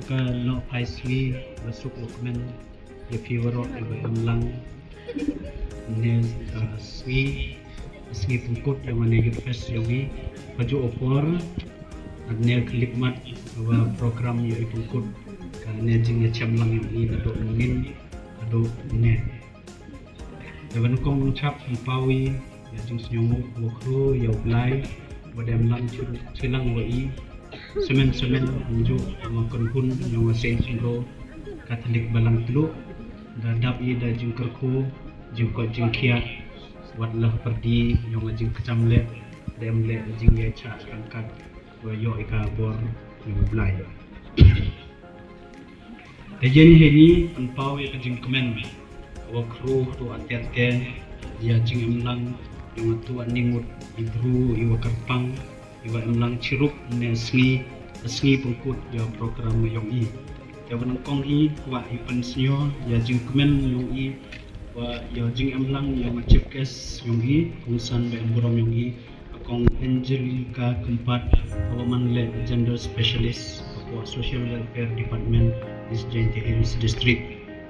Maka lo paisli masuk dokumen ya fiwaro iba lang ne swi pungkut yang mana fest yang ni baju opor ne klipmat bahwa program yang pungkut ne jing chamlang yang ni do mungin do ne dan kong ngucap pawi ya jing senyum wakru ya ulai badam lang cilang wai semen unjuk makon pun yang sen singro Katolik balang teluk dadap i da jing kerku jing ko jing kiat wadlah perdi yang jing kecam le dem le jing ye cha angkat wa yo ika bor yang belai Dajani heni anpau ya jing kemen wakru tu atiate ya jing emlang yang tu aningut ibru iwa kerpang iwa emlang cirup ne sengi pungkut ya program yang i ya benangkong i wa ipensio ya jing kemen yang i wa ya jing emlang yang chief guest yang i kungsan be emburom yang i akong Angelica keempat Woman Led Gender Specialist wa Social Welfare Department di Jainti Hills District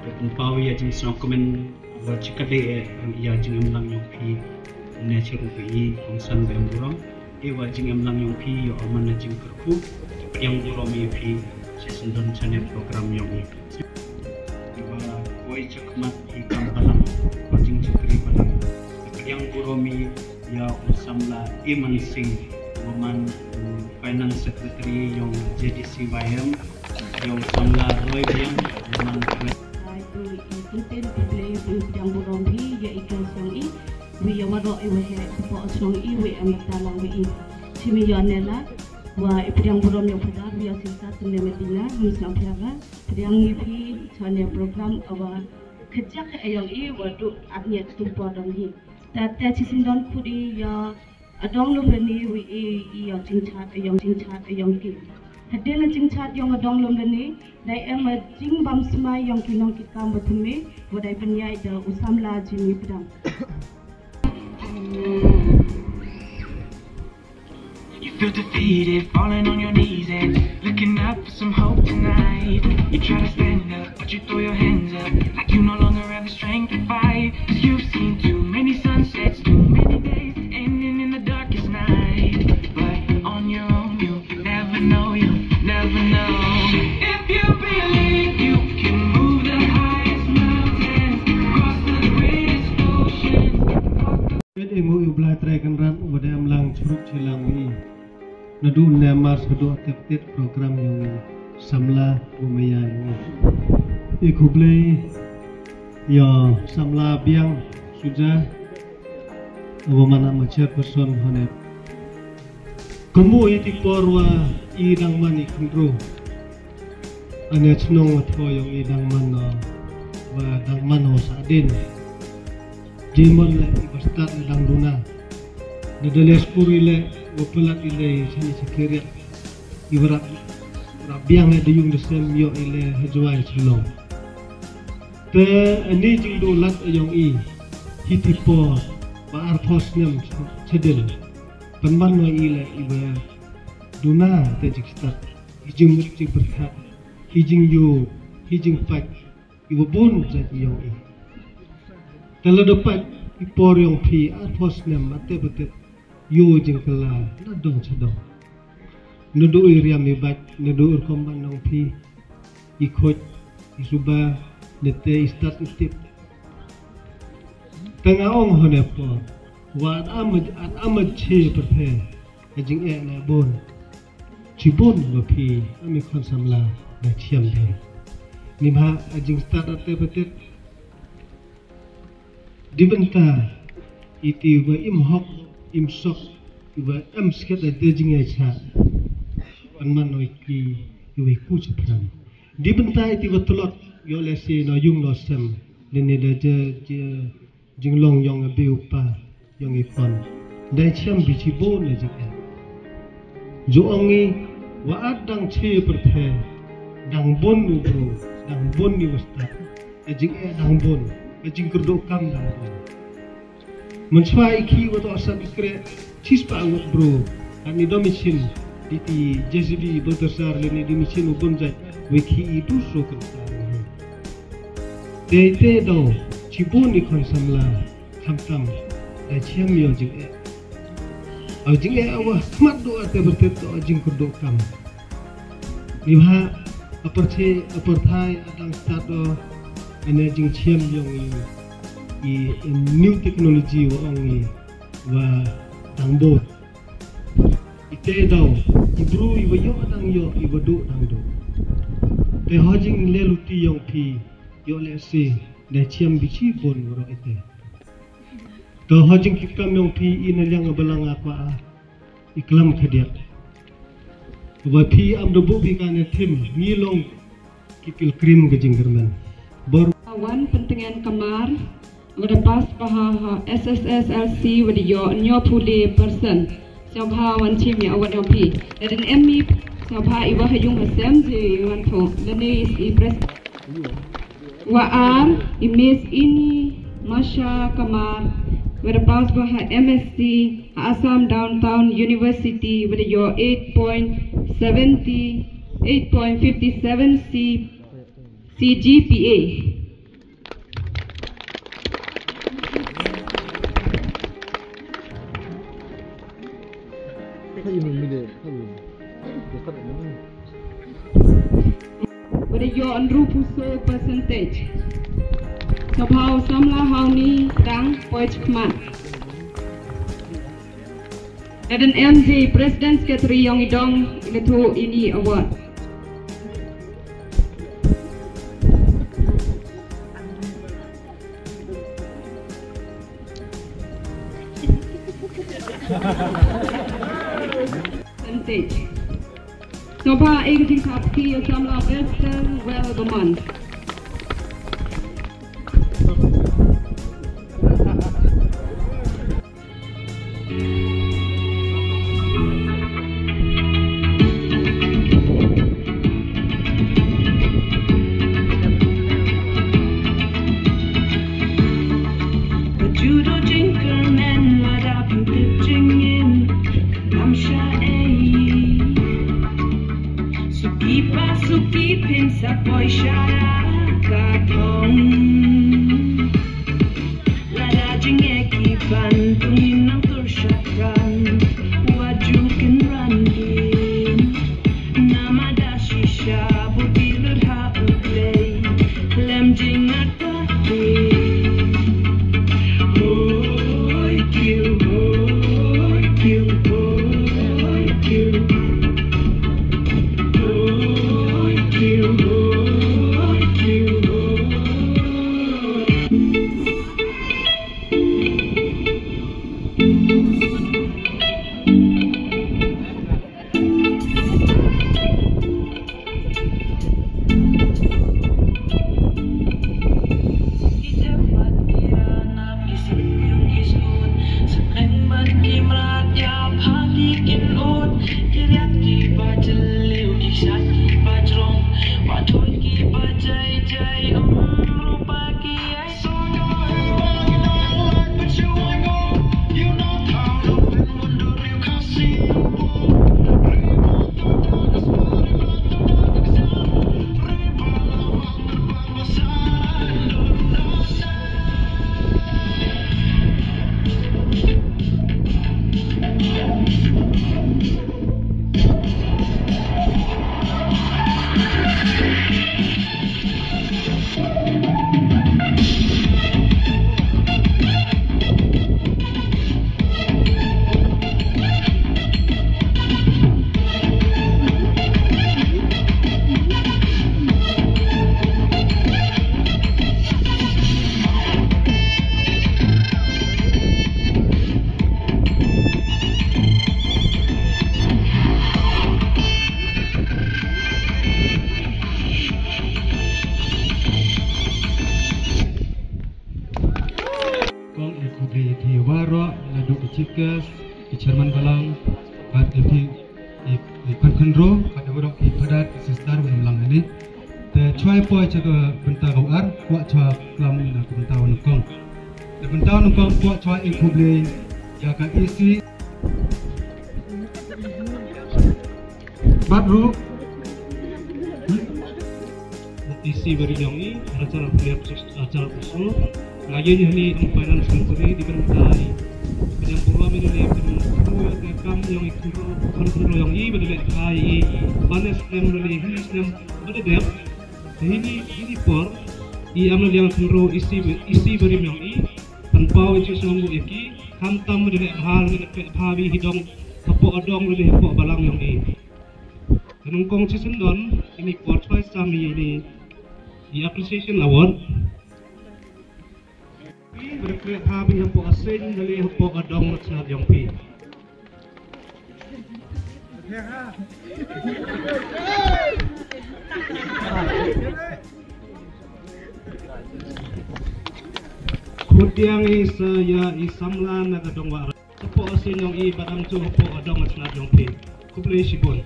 dan pau ya jing komen wa cikade ya jing emlang yang pi ne chiru pi kungsan be emburom wa jing emlang yang pi yo aman jing kerku yang burom pi sesendon channel program yang ini wa koi cakmat ikam balang ko jing cekri balang yang buromi ya usamla Iman Singh Woman Finance Secretary yang JDC YM yang usamla Roy yang Woman content play yang buromi ya ikan sang i we ya wado i we po sang i we amatalang we simi yanela wa ipriang burom yang pada biasa sisa tunde medina musang piaga priang ipi chane program awa kerja ke ayang i wadu adnya tumpo dong hi tata cisindon pudi ya adong lumani wi i ya jingchat ayang ki hadena jingchat yang adong lumani dai em jing bam smai yang kinong kita bathume wadai panyai da usamla jini pedang Feel defeated, falling on your knees and looking up for some hope tonight. You try to stand up, but you throw your hands up like you no longer have the strength to fight. 'Cause you've seen too many sunsets, too many days ending in the darkest night. But on your own, you never know, you never know. If you believe you can move the highest mountains, cross the greatest oceans. Emu iblah terakan ran wadam lang curug cilang wi. Nadu nemas kedua aktivitas program yang samla bumayan ini. Ikublay ya samla biang sudah mana macam person honet. Kamu itu porwa idang mani kundro. Ane cenong atau yang idang mana wa dang mana sadin. Jimon le ibastat dang duna. Nadalas purile wapelat ile sini sekirat ibarat rabiang le dayung desem yo ile hajwai celong te ani jing dolat ayong i hitipo ba arthos nem cedel penman no ile iba duna te jikstat hijing mutjing berkat hijing yo hijing fat iba bon zat ayong i tala dapat ipor yang pi arthos nem mate betet yo jing kala nadong chadong nudu iriam ibat nudu komban nong pi ikot isuba nete istat itip tangaong honepo wa amad che perpe ajing e na bon chibon wa pi ami kon samla da chiam de nimha ajing start ate betet dibenta iti wa imhok imsok iba sket da dejing cha anman noi ki iwe ku chapran di bentai ti batolot yo lesi no yung no sem deni da je jinglong yong be upa yong ikon dai cham bi chi bo na je jo ongi wa adang che perthe dang bon nu bro dang bon ni wasta ajing dang bon ajing kerdo kam dang bon Menswai ki wato asal ikre cispa angut bro ani domisil iti JCB bertersar leni di mesin ubun zai wiki itu so kentar te do cibun ikon samla hamtam da chiam yo jing e au jing e awah mat do ate bertet do jing kudo kam niha aperthai adang start do ene jing chiam yong i new technology wa ongi wa dangbot ite daw ibru iwa yo adang yo iwa do dang do te hojing le luti yong pi yo le se de chiam bichi bon ro ite to hojing kikam yong pi in yang balang akwa iklam khadiak wa pi am do bu bi kan tim ngilong kipil krim gejing german bor wan pentingan kamar berpas paha SSSLC with yo nyo puli person Sabha wan chim ya awat pi dan emmi sabha iwa hayung asem je wan tho lene is impress wa am imis ini Masha Kamar berpas paha MSc Assam Downtown University with yo 8.57 CGPA. Pada yo andru puso percentage. Sabau samla hauni dang poich kman. Dan MJ President Secretary yang idong itu ini award. Percentage. Soba egin kapki samla Western well beman. Chikas, Chairman Balang, Pat LP, Pankanro, pada orang ibadat sistar berulang ini. The choi poi jaga bentang ar, kuat choi kelam nak bentang nukong. The bentang nukong kuat choi inkubli jaga isi. Badru isi beri dongi acara usul lagi ni finance country dibentai yang pura menilai kedua rekam yang ikut kontrol yang i menilai kai panas yang menilai his yang berdedap ini por i amal yang kontrol isi beri yang i tanpa itu semua iki hantam menilai hal menilai habi hidong hapok adong menilai hapok balang yang i Nungkong Cisendon ini por choice sami ini di appreciation award berkait habi hapo asin dari hapo adong sa yang pi kudiang saya isamlan na kadong wa hapo asin yang i badang chu hapo adong sa yang pi kublay sibon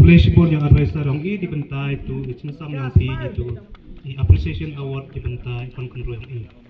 Flashboard yang advisor yang i dibentai itu cincang yang pi itu di appreciation award dibentai kontrol yang i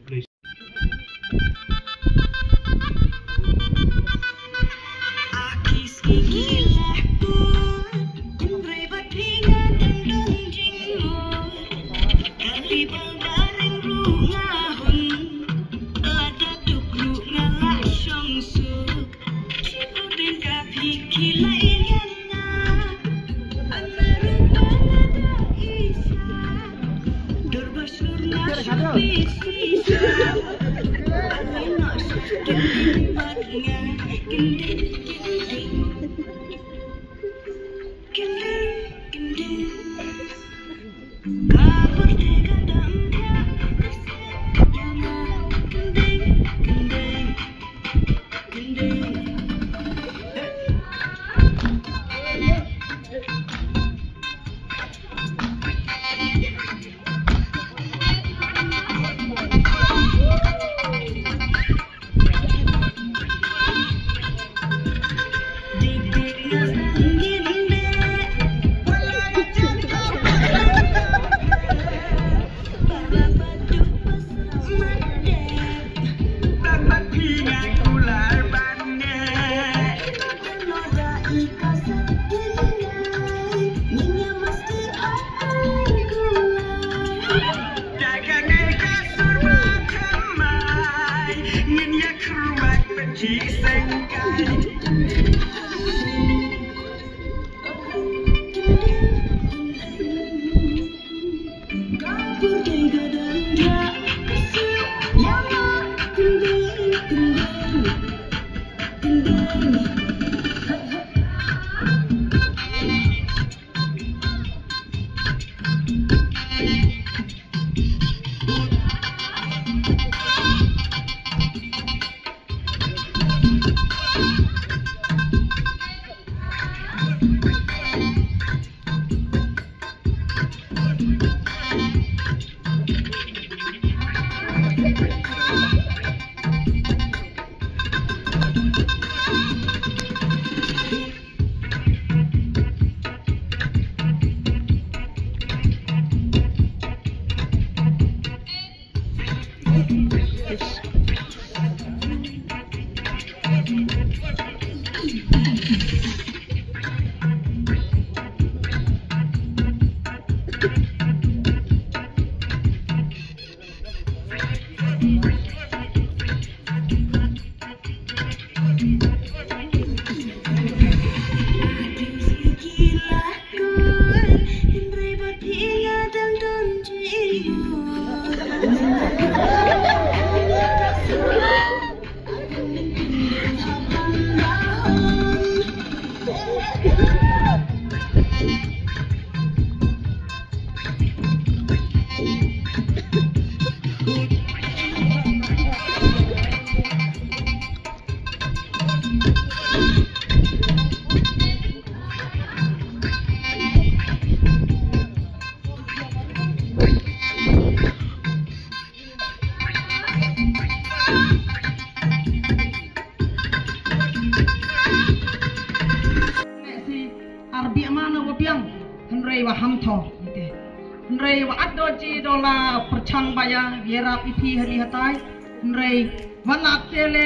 Nrei wa adoji dola perchang baya biera pipi hari hatai nrei wana tele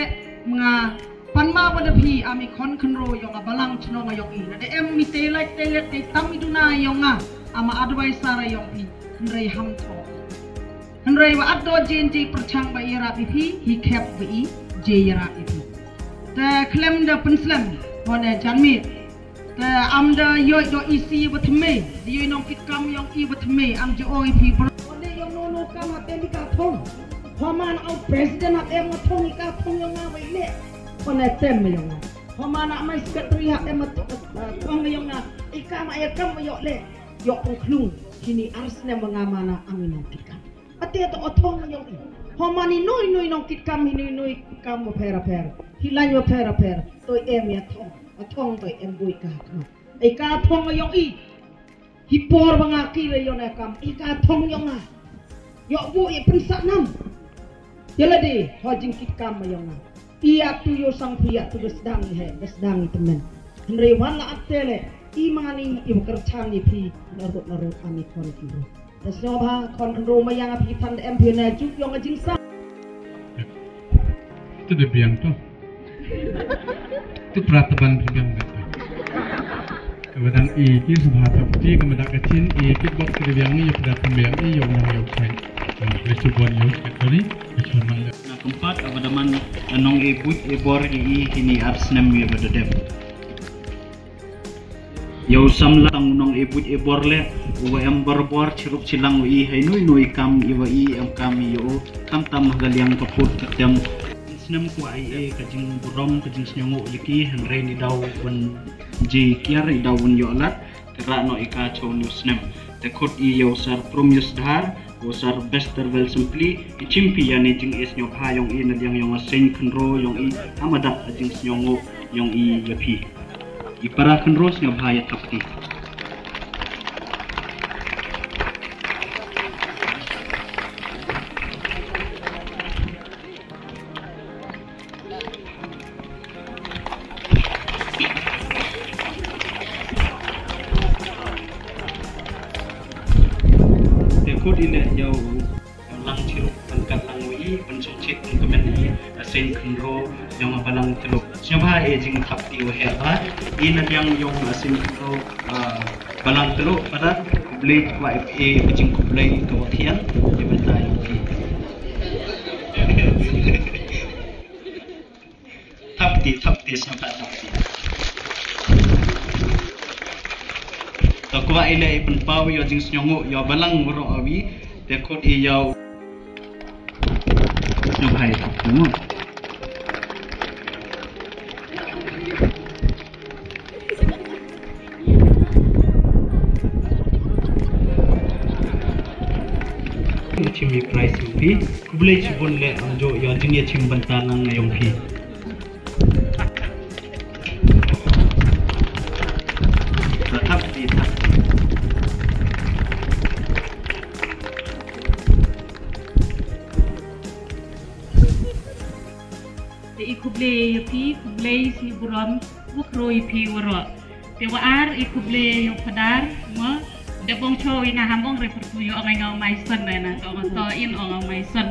mga panma wana pi ami kon kenro yong balang chno yong i na de em mi tele te tam iduna yonga ama advisor yong pi nrei ham tho nrei wa adoji ji perchang baya pipi hi kep bi je yara pipi ta klem da penslam wana janmi ta am da yo do isi batme di nong kitkam yong i batme am je oi pi one yong no kam ate mi ka thong homan au president at em thong ka thong yong na wai le one tem yong na homan am secretary at em thong yong na ikam ay kam yo le yo ong klung kini arsne mangamana am nong kitkam ate to thong yong i homani noi nong kitkam hini noi kam mo pera hilan yo pera to em ya thong to em bui ka ai ka thong yong i hipor banga ki le yon kam i ka thong yong na yo bu i pensak nam jelade ho jing kit kam yong na ia tu yo sang pia tu sedang temen henry wan la atele i mani i kerchan ni pi narut ami kon ki so ba kon ro ma yang api tan em pi na juk yong jing sa tu de biang to tu prataban biang kemudian iki subhat bukti kemudian kecil iki box kemudian ini pada pembiang ini yang saya resubon yo sekali cuman na keempat abadaman anong ibut ibor ini arsnem ya badadem yo samla tang nong ibut ibor le uwa em borbor cirup cilang wi hainui kam iwa i am kami yo kam tam galiang kaput ketem snem ku ai kajing burom kajing snyogo yiki henre ni daw wan ji kiar i daw wan yo lat kera no ika cho new snem te khot i yo sar promise dhar o sar bester vel simply i chimpi yani jing is nyo pha yong i na yang yong sen khnro yong i amadak jing snyogo yong i yapi i para khnro snyo pha ya tapti kod ini jauh lang ciruk pangkat langwi pensocek kemen asen khnro yang balang teluk siapa jing thapti wa heba ina yang yong asen khnro balang teluk pada blade wa fa jing blade to khian di bentai thapti sampai thapti takwa ile penpaw yo jing snyogo yo balang woro awi dekot i yo nyobhai mo chimi price pi kuble chibon le anjo yo jing ye chim bantanang ngayong pi ikuble yapi kuble si buram bukro yapi waro tewa ar ikuble yo padar ma de bong cho ina hamong repertu yo ngai ngau mai son na to in ong mai son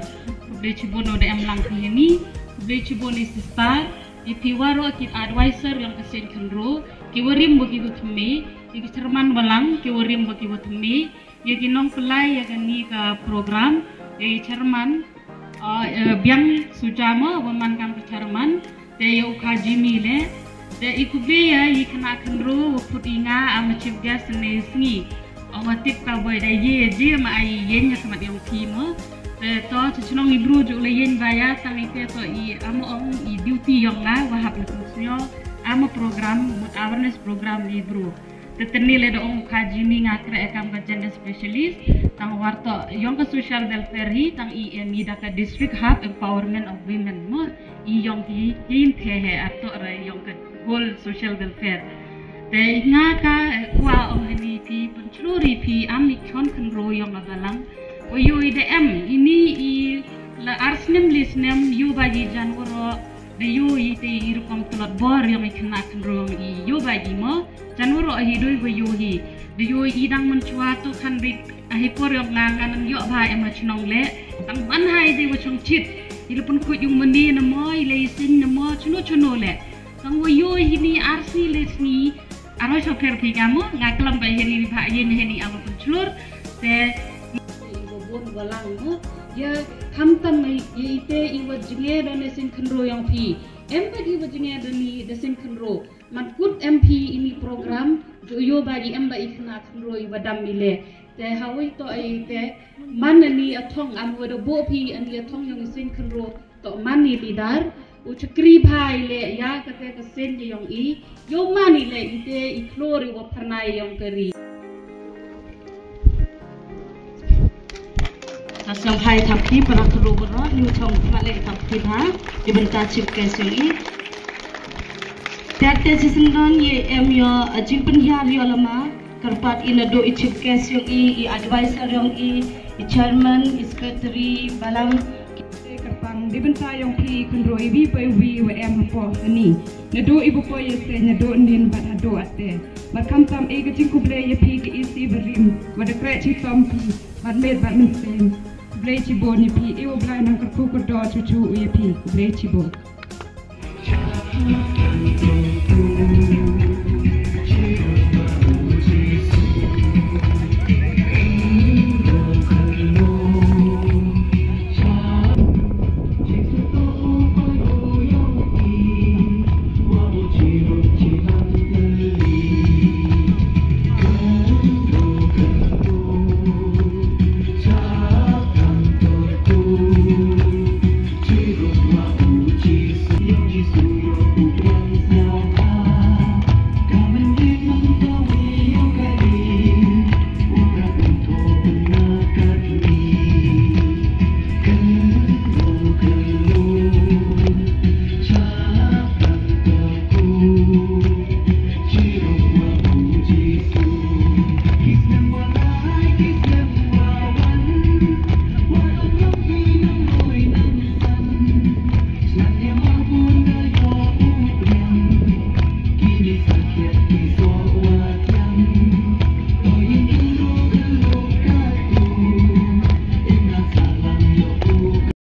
kuble chibono de amlang khini kuble chiboni star yapi waro kit advisor yang kesen khnro kiwarim begitu thme iki cerman balang kiwarim begitu thme yaki nong pelai yakani ka program yaki cerman biang sujama waman kam Jerman de yo kaji mile de ikube ya ikna khnro putinga am chief guest nesni ongatip ka boy de ye ma ai yen ya sama yong timo de to chnong ibru ju le yen baya tangi te to i am ong i duty yong na wa hap lusnyo am program awareness program ibru teteni le do ong kaji mi ngakre kam ka gender specialist tang warto yong ka social welfare hi tang EMI daka district hub empowerment of women mo i yong hi hin the he ato ra yong ka whole social welfare te nga ka kwa ong ni pi pencuri pi ami khon khnro yong balang o yo ide em ini i la arsnem lisnem yu bagi janwaro de yo i te irukom tulot bor yong khna khnro i yo bagi mo janwaro hi doi go yo hi de yo i dang menchua to kan big ahipor yang ngangan yo ba em chnong le tang ban hai di wa chong chit ilapun ku yung mani na mo ile sin na mo chuno le tang wo yo hini RC le ni aro so pher phi ga mo nga klam ba heni ba yin heni am pun chlur te bon walang mo ye tham tam mai ite iwa jinge dane sin khnro yang phi empati wa jinge dani de sin khnro man kut MP ini program yo bagi emba ikna khnro iwa dam ile te hawi to ai te manani athong am wodo bo phi ani athong yang sin khnro to mani lidar u chakri bhai le ya kate ka sen yong I yo mani le ite I klori wa pranai yong kari Asam hai thapki para khurubro new thong phale thapki bha ibanta chipke seli Tate sisindan ye em yo ajimpan ya riolama karpat ina do chipke seli I advisor yong I chairman secretary balang karpang dibenta yong phi kundro ibi pa wi wa em po ani nado ibu po ye se nado nin bat hado ate makam tam e gajing kuble ye phi ki isi berim wada kre chi tom phi bat med bat min sem kuble chi bo ni phi e wo blai nang karku ko do chuchu ye phi kuble chi bo